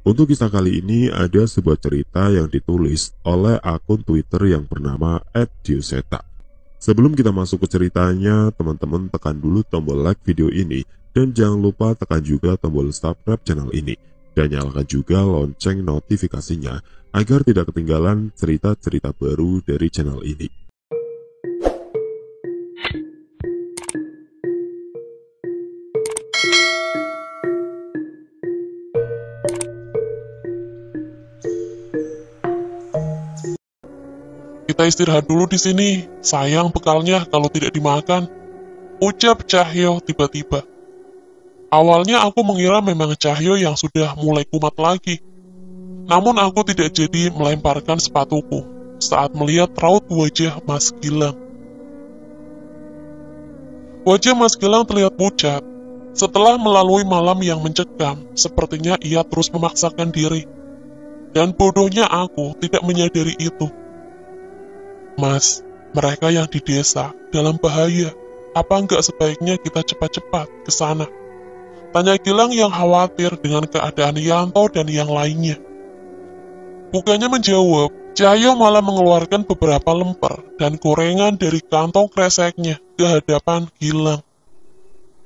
Untuk kisah kali ini ada sebuah cerita yang ditulis oleh akun Twitter yang bernama @diuseta. Sebelum kita masuk ke ceritanya, teman-teman tekan dulu tombol like video ini dan jangan lupa tekan juga tombol subscribe channel ini dan nyalakan juga lonceng notifikasinya agar tidak ketinggalan cerita-cerita baru dari channel ini. Kita istirahat dulu di sini. Sayang bekalnya kalau tidak dimakan, ucap Cahyo tiba-tiba. Awalnya aku mengira memang Cahyo yang sudah mulai kumat lagi. Namun aku tidak jadi melemparkan sepatuku saat melihat raut wajah Mas Gilang. Wajah Mas Gilang terlihat pucat. Setelah melalui malam yang mencekam, sepertinya ia terus memaksakan diri. Dan bodohnya aku tidak menyadari itu. Mas, mereka yang di desa dalam bahaya. Apa enggak sebaiknya kita cepat-cepat ke sana? Tanya Gilang yang khawatir dengan keadaan Yanto dan yang lainnya. Bukannya menjawab, Cahyo malah mengeluarkan beberapa lemper dan gorengan dari kantong kreseknya ke hadapan Gilang.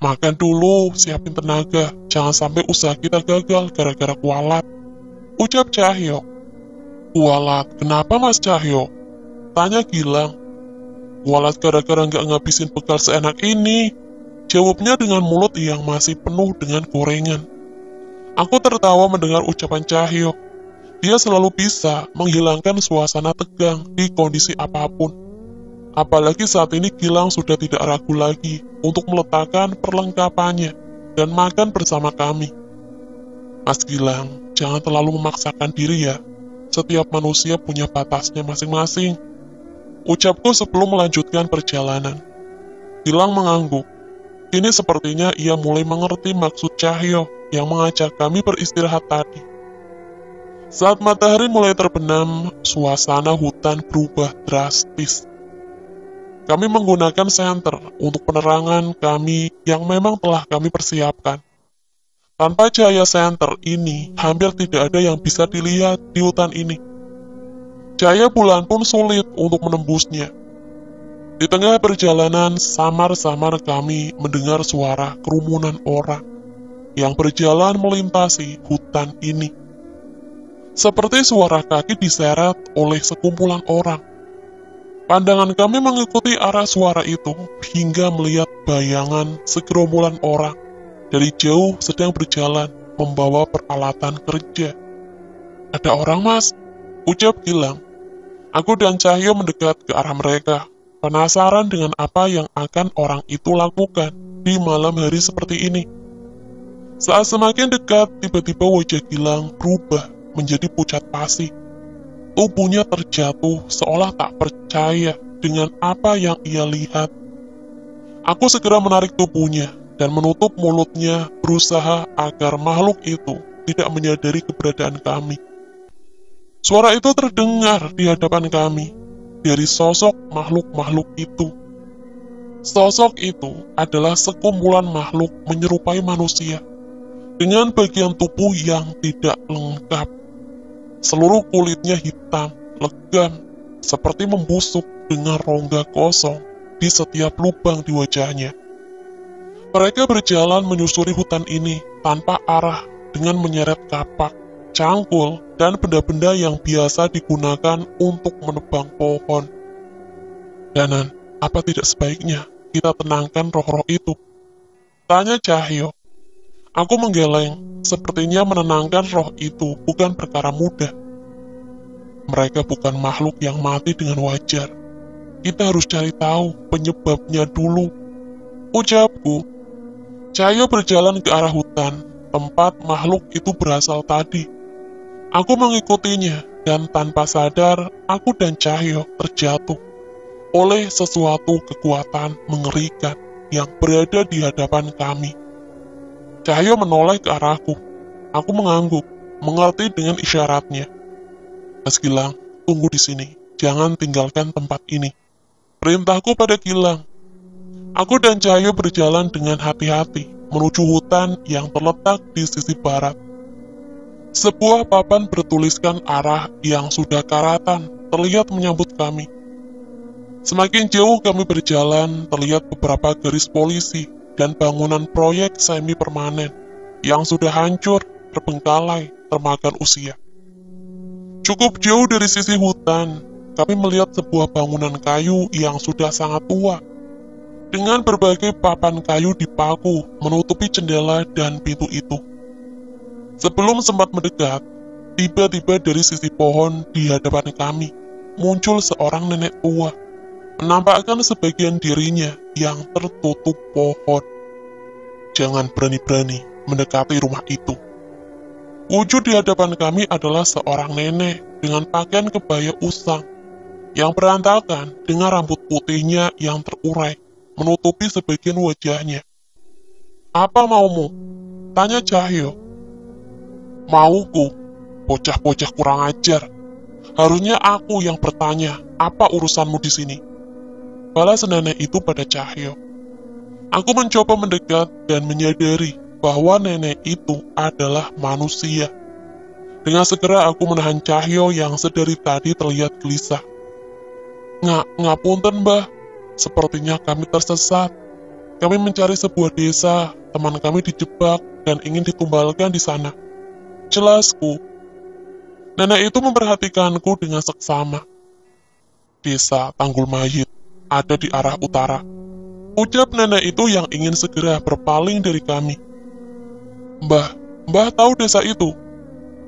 Makan dulu, siapin tenaga, jangan sampai usaha kita gagal gara-gara kualat. Ucap Cahyo. Kualat, kenapa Mas Cahyo? Tanya Gilang. Kualat gara-gara nggak ngabisin bekal seenak ini. Jawabnya dengan mulut yang masih penuh dengan gorengan. Aku tertawa mendengar ucapan Cahyo. Dia selalu bisa menghilangkan suasana tegang di kondisi apapun. Apalagi saat ini Gilang sudah tidak ragu lagi untuk meletakkan perlengkapannya dan makan bersama kami. Mas Gilang, jangan terlalu memaksakan diri ya. Setiap manusia punya batasnya masing-masing. Ucapku sebelum melanjutkan perjalanan. Gilang mengangguk. Kini sepertinya ia mulai mengerti maksud Cahyo yang mengajak kami beristirahat tadi. Saat matahari mulai terbenam, suasana hutan berubah drastis. Kami menggunakan senter untuk penerangan kami yang memang telah kami persiapkan. Tanpa cahaya senter ini, hampir tidak ada yang bisa dilihat di hutan ini. Cahaya bulan pun sulit untuk menembusnya. Di tengah perjalanan, samar-samar kami mendengar suara kerumunan orang yang berjalan melintasi hutan ini. Seperti suara kaki diseret oleh sekumpulan orang. Pandangan kami mengikuti arah suara itu hingga melihat bayangan segerombolan orang dari jauh sedang berjalan membawa peralatan kerja. Ada orang, Mas, ucap Gilang. Aku dan Cahyo mendekat ke arah mereka, penasaran dengan apa yang akan orang itu lakukan di malam hari seperti ini. Saat semakin dekat, tiba-tiba wajah Gilang berubah menjadi pucat pasi. Tubuhnya terjatuh seolah tak percaya dengan apa yang ia lihat. Aku segera menarik tubuhnya dan menutup mulutnya, berusaha agar makhluk itu tidak menyadari keberadaan kami. Suara itu terdengar di hadapan kami, dari sosok makhluk-makhluk itu. Sosok itu adalah sekumpulan makhluk menyerupai manusia, dengan bagian tubuh yang tidak lengkap. Seluruh kulitnya hitam, legam, seperti membusuk dengan rongga kosong di setiap lubang di wajahnya. Mereka berjalan menyusuri hutan ini tanpa arah dengan menyeret kapak, cangkul, dan benda-benda yang biasa digunakan untuk menebang pohon. Danan, apa tidak sebaiknya kita tenangkan roh-roh itu? Tanya Cahyo. Aku menggeleng, sepertinya menenangkan roh itu bukan perkara mudah. Mereka bukan makhluk yang mati dengan wajar. Kita harus cari tahu penyebabnya dulu, ucapku. Cahyo berjalan ke arah hutan, tempat makhluk itu berasal tadi. Aku mengikutinya, dan tanpa sadar, aku dan Cahyo terjatuh oleh sesuatu kekuatan mengerikan yang berada di hadapan kami. Cahyo menoleh ke arahku. Aku mengangguk, mengerti dengan isyaratnya. Mas Gilang, tunggu di sini, jangan tinggalkan tempat ini. Perintahku pada Gilang. Aku dan Cahyo berjalan dengan hati-hati menuju hutan yang terletak di sisi barat. Sebuah papan bertuliskan arah yang sudah karatan terlihat menyambut kami. Semakin jauh kami berjalan, terlihat beberapa garis polisi dan bangunan proyek semi permanen yang sudah hancur, terbengkalai, termakan usia. Cukup jauh dari sisi hutan, kami melihat sebuah bangunan kayu yang sudah sangat tua, dengan berbagai papan kayu dipaku menutupi jendela dan pintu itu. Sebelum sempat mendekat, tiba-tiba dari sisi pohon di hadapan kami, muncul seorang nenek tua, menampakkan sebagian dirinya yang tertutup pohon. Jangan berani-berani mendekati rumah itu. Wujud di hadapan kami adalah seorang nenek dengan pakaian kebaya usang, yang berantakan dengan rambut putihnya yang terurai, menutupi sebagian wajahnya. "Apa maumu?" tanya Cahyo. "Mauku, bocah-bocah kurang ajar. Harusnya aku yang bertanya, apa urusanmu di sini?" balas nenek itu pada Cahyo. Aku mencoba mendekat dan menyadari bahwa nenek itu adalah manusia. Dengan segera aku menahan Cahyo yang sedari tadi terlihat gelisah. Ngapunten, Mbah. Sepertinya kami tersesat. Kami mencari sebuah desa, teman kami dijebak dan ingin ditumbalkan di sana. Jelasku. Nenek itu memperhatikanku dengan seksama. "Desa Tanggul Mayit ada di arah utara," ucap nenek itu yang ingin segera berpaling dari kami. Mbah tahu desa itu?"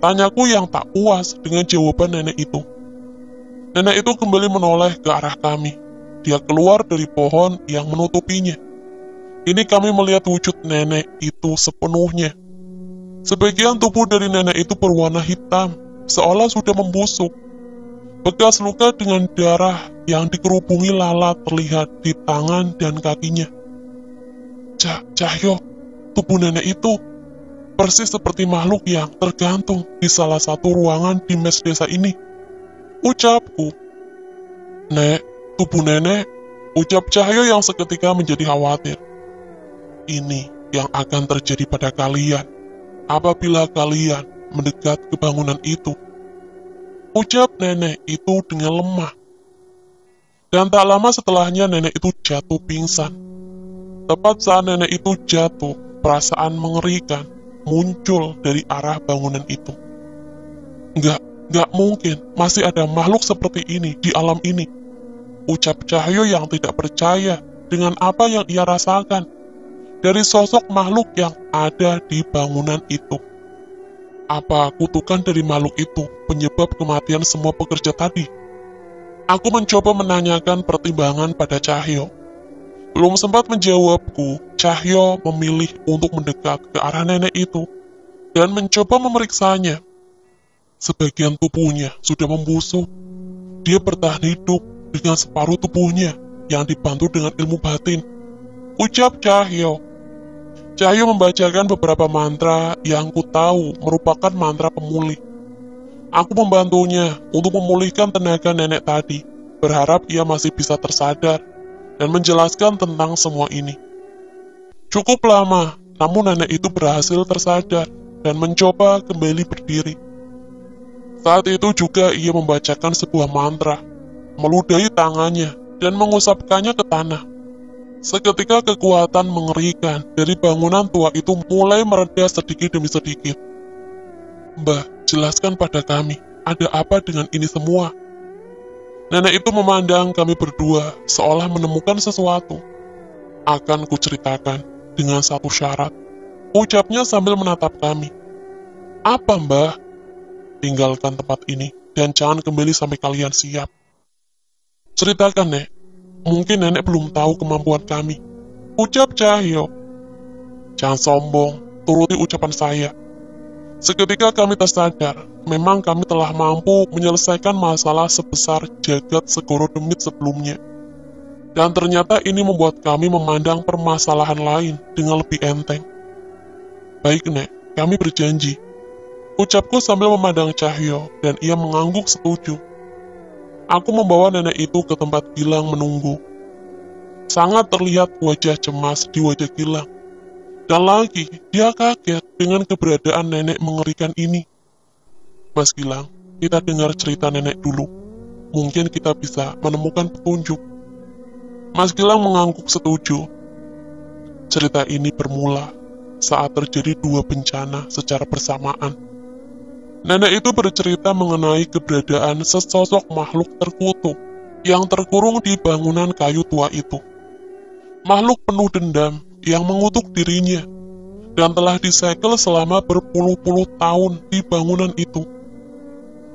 tanyaku yang tak puas dengan jawaban nenek itu. Nenek itu kembali menoleh ke arah kami. Dia keluar dari pohon yang menutupinya. Kini kami melihat wujud nenek itu sepenuhnya. Sebagian tubuh dari nenek itu berwarna hitam, seolah sudah membusuk. Bekas luka dengan darah yang dikerubungi lalat terlihat di tangan dan kakinya. Cahyo, tubuh nenek itu persis seperti makhluk yang tergantung di salah satu ruangan di mes desa ini, ucapku. "Nek, tubuh nenek," ucap Cahyo yang seketika menjadi khawatir. "Ini yang akan terjadi pada kalian apabila kalian mendekat ke bangunan itu," ucap nenek itu dengan lemah. Dan tak lama setelahnya nenek itu jatuh pingsan. Tepat saat nenek itu jatuh, perasaan mengerikan muncul dari arah bangunan itu. Nggak mungkin masih ada makhluk seperti ini di alam ini, ucap Cahyo yang tidak percaya dengan apa yang ia rasakan dari sosok makhluk yang ada di bangunan itu. Apa kutukan dari makhluk itu penyebab kematian semua pekerja tadi? Aku mencoba menanyakan pertimbangan pada Cahyo. Belum sempat menjawabku, Cahyo memilih untuk mendekat ke arah nenek itu dan mencoba memeriksanya. Sebagian tubuhnya sudah membusuk. Dia bertahan hidup dengan separuh tubuhnya yang dibantu dengan ilmu batin, ucap Cahyo. Cahyo membacakan beberapa mantra yang ku tahu merupakan mantra pemulih. Aku membantunya untuk memulihkan tenaga nenek tadi, berharap ia masih bisa tersadar dan menjelaskan tentang semua ini. Cukup lama, namun nenek itu berhasil tersadar dan mencoba kembali berdiri. Saat itu juga ia membacakan sebuah mantra, meludahi tangannya dan mengusapkannya ke tanah. Seketika kekuatan mengerikan dari bangunan tua itu mulai mereda sedikit demi sedikit. "Mbah, jelaskan pada kami, ada apa dengan ini semua?" Nenek itu memandang kami berdua seolah menemukan sesuatu. "Akan kuceritakan dengan satu syarat," ucapnya sambil menatap kami. "Apa, Mbah?" "Tinggalkan tempat ini dan jangan kembali sampai kalian siap." "Ceritakan, Nek. Mungkin nenek belum tahu kemampuan kami," ucap Cahyo. "Jangan sombong, turuti ucapan saya." Seketika kami tersadar, memang kami telah mampu menyelesaikan masalah sebesar jagat segoro demit sebelumnya. Dan ternyata ini membuat kami memandang permasalahan lain dengan lebih enteng. "Baik, Nek, kami berjanji," ucapku sambil memandang Cahyo, dan ia mengangguk setuju. Aku membawa nenek itu ke tempat Gilang menunggu. Sangat terlihat wajah cemas di wajah Gilang. Dan lagi, dia kaget dengan keberadaan nenek mengerikan ini. Mas Gilang, kita dengar cerita nenek dulu. Mungkin kita bisa menemukan petunjuk. Mas Gilang mengangguk setuju. Cerita ini bermula saat terjadi dua bencana secara bersamaan. Nenek itu bercerita mengenai keberadaan sesosok makhluk terkutuk yang terkurung di bangunan kayu tua itu. Makhluk penuh dendam yang mengutuk dirinya dan telah disegel selama berpuluh-puluh tahun di bangunan itu.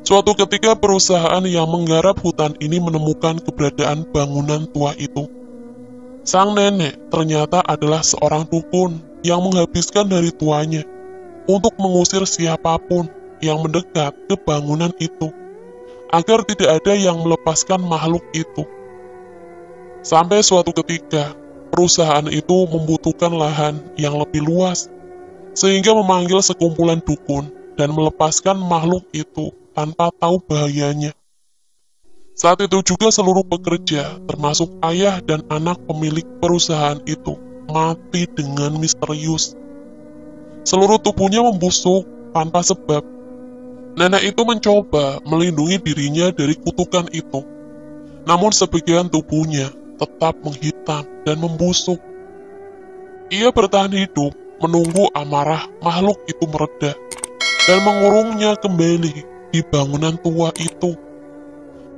Suatu ketika perusahaan yang menggarap hutan ini menemukan keberadaan bangunan tua itu. Sang nenek ternyata adalah seorang dukun yang menghabiskan hari tuanya untuk mengusir siapapun yang mendekat ke bangunan itu, agar tidak ada yang melepaskan makhluk itu. Sampai suatu ketika, perusahaan itu membutuhkan lahan yang lebih luas, sehingga memanggil sekumpulan dukun dan melepaskan makhluk itu tanpa tahu bahayanya. Saat itu juga seluruh pekerja, termasuk ayah dan anak pemilik perusahaan itu, mati dengan misterius. Seluruh tubuhnya membusuk tanpa sebab. Nenek itu mencoba melindungi dirinya dari kutukan itu. Namun sebagian tubuhnya tetap menghitam dan membusuk. Ia bertahan hidup menunggu amarah makhluk itu mereda dan mengurungnya kembali di bangunan tua itu.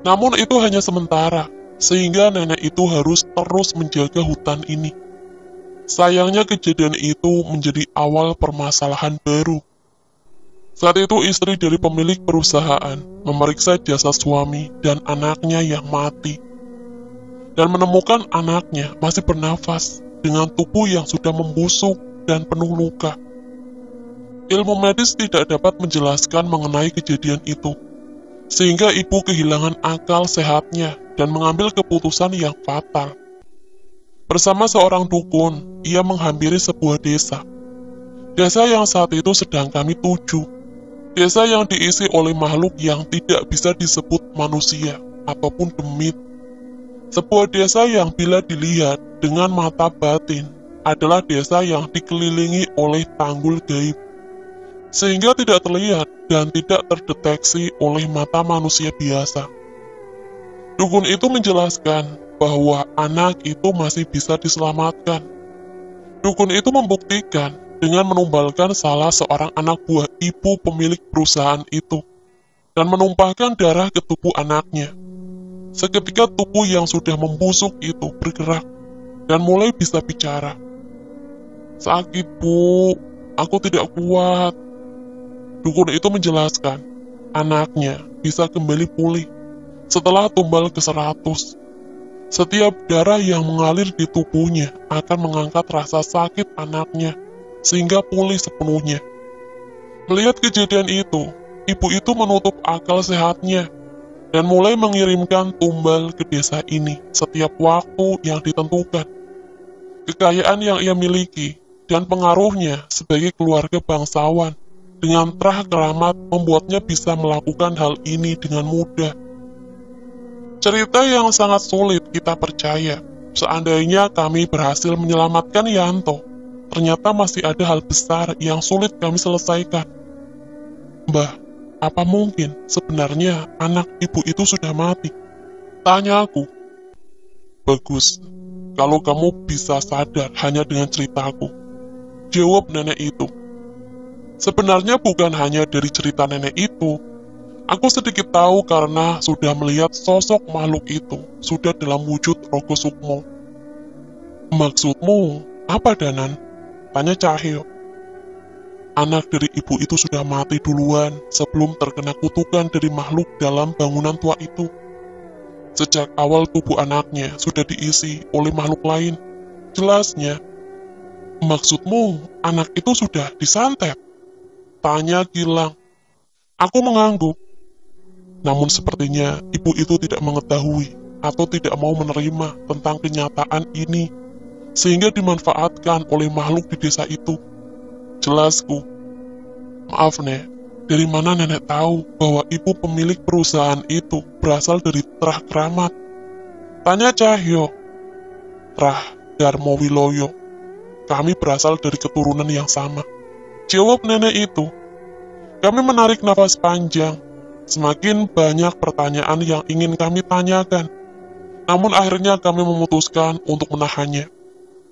Namun itu hanya sementara, sehingga nenek itu harus terus menjaga hutan ini. Sayangnya kejadian itu menjadi awal permasalahan baru. Saat itu istri dari pemilik perusahaan memeriksa jasad suami dan anaknya yang mati, dan menemukan anaknya masih bernafas dengan tubuh yang sudah membusuk dan penuh luka. Ilmu medis tidak dapat menjelaskan mengenai kejadian itu, sehingga ibu kehilangan akal sehatnya dan mengambil keputusan yang fatal. Bersama seorang dukun, ia menghampiri sebuah desa. Desa yang saat itu sedang kami tuju. Desa yang diisi oleh makhluk yang tidak bisa disebut manusia ataupun demit. Sebuah desa yang bila dilihat dengan mata batin adalah desa yang dikelilingi oleh tanggul gaib, sehingga tidak terlihat dan tidak terdeteksi oleh mata manusia biasa. Dukun itu menjelaskan bahwa anak itu masih bisa diselamatkan. Dukun itu membuktikan dengan menumbalkan salah seorang anak buah ibu pemilik perusahaan itu dan menumpahkan darah ke tubuh anaknya. Seketika tubuh yang sudah membusuk itu bergerak dan mulai bisa bicara. "Sakit, Bu, aku tidak kuat." Dukun itu menjelaskan, anaknya bisa kembali pulih setelah tumbal ke 100. Setiap darah yang mengalir di tubuhnya akan mengangkat rasa sakit anaknya, sehingga pulih sepenuhnya. Melihat kejadian itu, ibu itu menutup akal sehatnya, dan mulai mengirimkan tumbal ke desa ini setiap waktu yang ditentukan. Kekayaan yang ia miliki, dan pengaruhnya sebagai keluarga bangsawan, dengan terah keramat membuatnya bisa melakukan hal ini dengan mudah. Cerita yang sangat sulit kita percaya. Seandainya kami berhasil menyelamatkan Yanto, ternyata masih ada hal besar yang sulit kami selesaikan. "Mbah, apa mungkin sebenarnya anak ibu itu sudah mati?" tanya aku. "Bagus, kalau kamu bisa sadar hanya dengan ceritaku," jawab nenek itu. Sebenarnya bukan hanya dari cerita nenek itu. Aku sedikit tahu karena sudah melihat sosok makhluk itu sudah dalam wujud Rogo Sukmo. "Maksudmu apa, Danan?" tanya Cahyo. "Anak dari ibu itu sudah mati duluan sebelum terkena kutukan dari makhluk dalam bangunan tua itu. Sejak awal tubuh anaknya sudah diisi oleh makhluk lain," jelasnya. "Maksudmu anak itu sudah disantet?" tanya Gilang. Aku mengangguk. Namun sepertinya ibu itu tidak mengetahui atau tidak mau menerima tentang kenyataan ini, sehingga dimanfaatkan oleh makhluk di desa itu. Jelasku. "Maaf, Nek, dari mana nenek tahu bahwa ibu pemilik perusahaan itu berasal dari Trah Keramat?" tanya Cahyo. "Trah Darmo Wiloyo. Kami berasal dari keturunan yang sama," jawab nenek itu. Kami menarik nafas panjang. Semakin banyak pertanyaan yang ingin kami tanyakan. Namun akhirnya kami memutuskan untuk menahannya.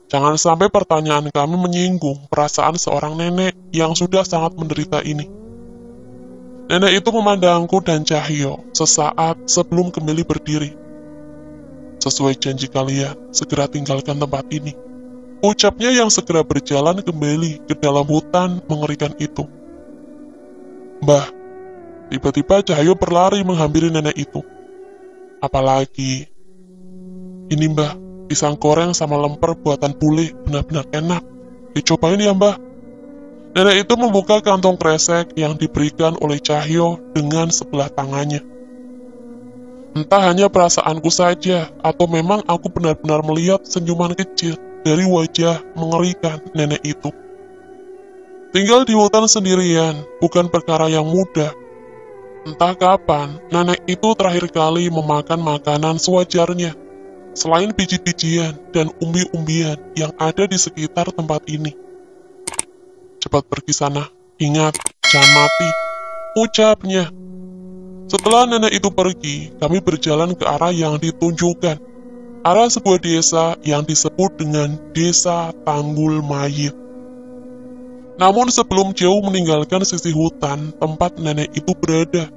Jangan sampai pertanyaan kami menyinggung perasaan seorang nenek yang sudah sangat menderita ini. Nenek itu memandangku dan Cahyo sesaat sebelum kembali berdiri. Sesuai janji kalian, segera tinggalkan tempat ini. Ucapnya yang segera berjalan kembali ke dalam hutan mengerikan itu. Mbah, tiba-tiba Cahyo berlari menghampiri nenek itu. Apalagi, ini mbah, pisang goreng sama lemper buatan bule benar-benar enak. Dicobain ya mbah. Nenek itu membuka kantong kresek yang diberikan oleh Cahyo dengan sebelah tangannya. Entah hanya perasaanku saja, atau memang aku benar-benar melihat senyuman kecil dari wajah mengerikan nenek itu. Tinggal di hutan sendirian, bukan perkara yang mudah. Entah kapan, nenek itu terakhir kali memakan makanan sewajarnya, selain biji-bijian dan umbi-umbian yang ada di sekitar tempat ini. Cepat pergi sana, ingat, jangan mati, ucapnya. Setelah nenek itu pergi, kami berjalan ke arah yang ditunjukkan, arah sebuah desa yang disebut dengan Desa Tanggul Mayit. Namun sebelum jauh meninggalkan sisi hutan tempat nenek itu berada,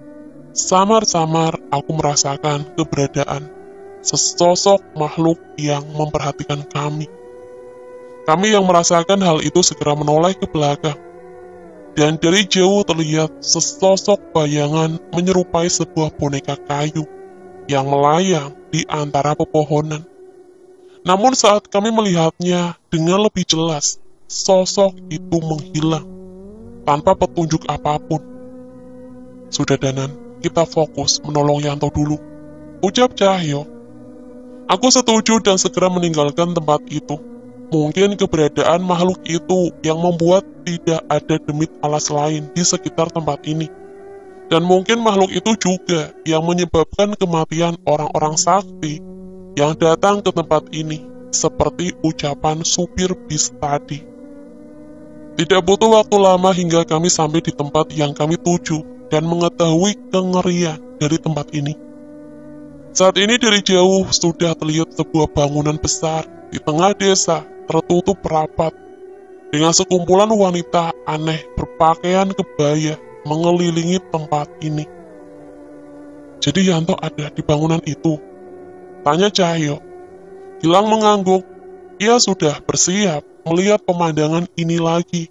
samar-samar aku merasakan keberadaan sesosok makhluk yang memperhatikan kami. Kami yang merasakan hal itu segera menoleh ke belakang, dan dari jauh terlihat sesosok bayangan menyerupai sebuah boneka kayu yang melayang di antara pepohonan. Namun saat kami melihatnya dengan lebih jelas, sosok itu menghilang tanpa petunjuk apapun. Sudah Danan, kita fokus menolong Yanto dulu, ucap Cahyo. Aku setuju dan segera meninggalkan tempat itu. Mungkin keberadaan makhluk itu yang membuat tidak ada demit alas lain di sekitar tempat ini. Dan mungkin makhluk itu juga yang menyebabkan kematian orang-orang sakti yang datang ke tempat ini, seperti ucapan supir bis tadi. Tidak butuh waktu lama hingga kami sampai di tempat yang kami tuju dan mengetahui kengerian dari tempat ini. Saat ini dari jauh sudah terlihat sebuah bangunan besar di tengah desa tertutup rapat dengan sekumpulan wanita aneh berpakaian kebaya mengelilingi tempat ini. Jadi Yanto ada di bangunan itu? Tanya Cahyo. Gilang mengangguk. Ia sudah bersiap melihat pemandangan ini lagi,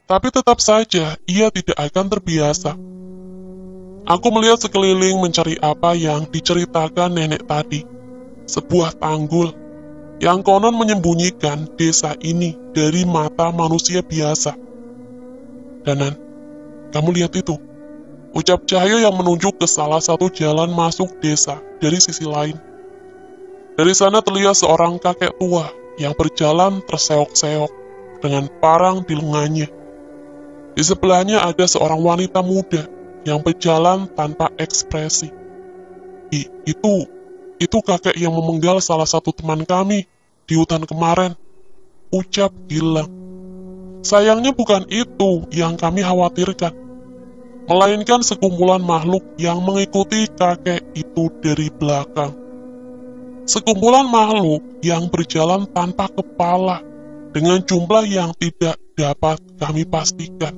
tapi tetap saja ia tidak akan terbiasa. Aku melihat sekeliling mencari apa yang diceritakan nenek tadi. Sebuah tanggul yang konon menyembunyikan desa ini dari mata manusia biasa. Danan, kamu lihat itu? Ucap Cahyo yang menunjuk ke salah satu jalan masuk desa dari sisi lain. Dari sana terlihat seorang kakek tua yang berjalan terseok-seok dengan parang di lengannya. Di sebelahnya ada seorang wanita muda yang berjalan tanpa ekspresi. Itu kakek yang memenggal salah satu teman kami di hutan kemarin, ucap Gilang. Sayangnya bukan itu yang kami khawatirkan, melainkan sekumpulan makhluk yang mengikuti kakek itu dari belakang. Sekumpulan makhluk yang berjalan tanpa kepala dengan jumlah yang tidak dapat kami pastikan.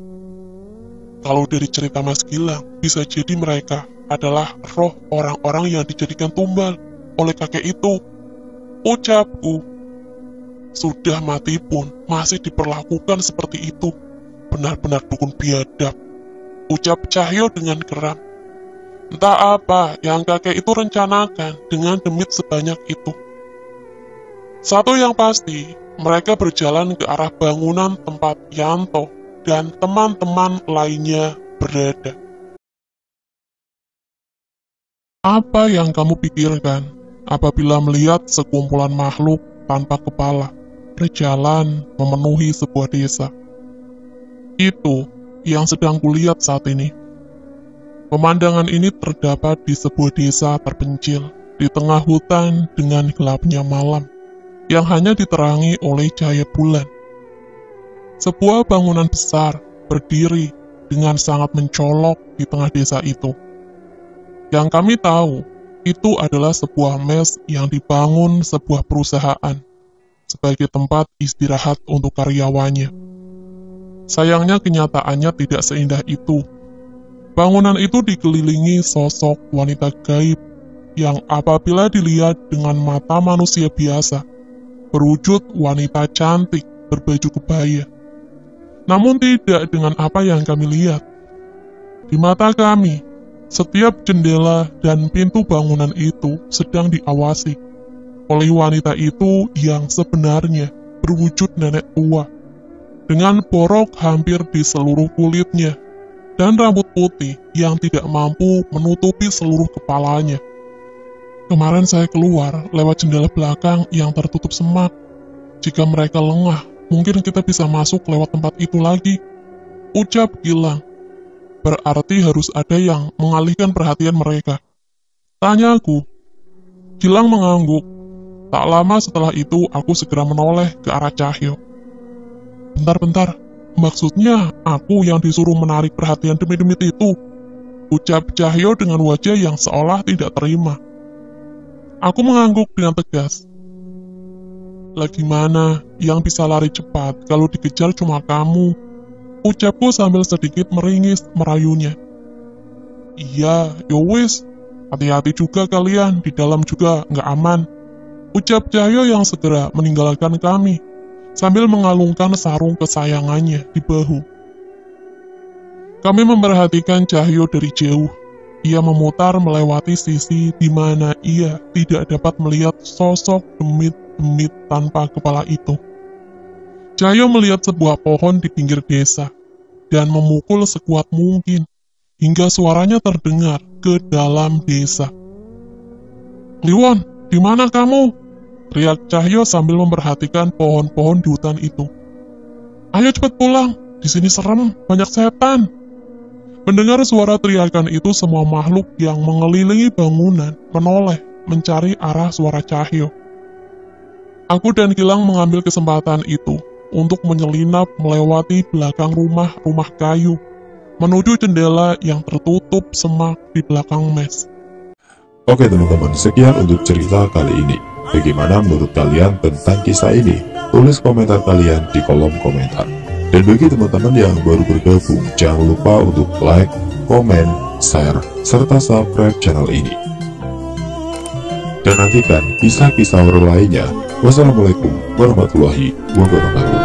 Kalau dari cerita Mas Gilang, bisa jadi mereka adalah roh orang-orang yang dijadikan tumbal oleh kakek itu, ucapku. Sudah mati pun masih diperlakukan seperti itu. Benar-benar dukun biadab, ucap Cahyo dengan geram. Entah apa yang kakek itu rencanakan dengan demit sebanyak itu. Satu yang pasti, mereka berjalan ke arah bangunan tempat Yanto dan teman-teman lainnya berada. Apa yang kamu pikirkan apabila melihat sekumpulan makhluk tanpa kepala berjalan memenuhi sebuah desa? Itu yang sedang kulihat saat ini. Pemandangan ini terdapat di sebuah desa terpencil di tengah hutan dengan gelapnya malam yang hanya diterangi oleh cahaya bulan. Sebuah bangunan besar berdiri dengan sangat mencolok di tengah desa itu. Yang kami tahu, itu adalah sebuah mes yang dibangun sebuah perusahaan sebagai tempat istirahat untuk karyawannya. Sayangnya kenyataannya tidak seindah itu. Bangunan itu dikelilingi sosok wanita gaib yang apabila dilihat dengan mata manusia biasa, berwujud wanita cantik berbaju kebaya. Namun tidak dengan apa yang kami lihat. Di mata kami, setiap jendela dan pintu bangunan itu sedang diawasi oleh wanita itu yang sebenarnya berwujud nenek tua, dengan borok hampir di seluruh kulitnya, dan rambut putih yang tidak mampu menutupi seluruh kepalanya. Kemarin saya keluar lewat jendela belakang yang tertutup semak. Jika mereka lengah, mungkin kita bisa masuk lewat tempat itu lagi, ucap Gilang. Berarti harus ada yang mengalihkan perhatian mereka. Tanyaku. Gilang mengangguk. Tak lama setelah itu, aku segera menoleh ke arah Cahyo. Bentar, maksudnya aku yang disuruh menarik perhatian demit-demit itu, ucap Cahyo dengan wajah yang seolah tidak terima. Aku mengangguk dengan tegas. Lah gimana, yang bisa lari cepat kalau dikejar cuma kamu, ucapku sambil sedikit meringis merayunya. Iya, yowis, hati-hati juga kalian, di dalam juga nggak aman, ucap Cahyo yang segera meninggalkan kami, sambil mengalungkan sarung kesayangannya di bahu. Kami memperhatikan Cahyo dari jauh. Ia memutar melewati sisi di mana ia tidak dapat melihat sosok demit-demit tanpa kepala itu. Cahyo melihat sebuah pohon di pinggir desa, dan memukul sekuat mungkin, hingga suaranya terdengar ke dalam desa. Kliwon, di mana kamu? Teriak Cahyo sambil memperhatikan pohon-pohon di hutan itu. Ayo cepat pulang, di sini serem, banyak setan. Mendengar suara teriakan itu, semua makhluk yang mengelilingi bangunan menoleh mencari arah suara Cahyo. Aku dan Gilang mengambil kesempatan itu untuk menyelinap melewati belakang rumah-rumah kayu, menuju jendela yang tertutup semak di belakang mes. Oke teman-teman, sekian untuk cerita kali ini. Bagaimana menurut kalian tentang kisah ini? Tulis komentar kalian di kolom komentar. Dan bagi teman-teman yang baru bergabung, jangan lupa untuk like, komen, share, serta subscribe channel ini. Dan nantikan kisah-kisah horor lainnya. Wassalamualaikum warahmatullahi wabarakatuh.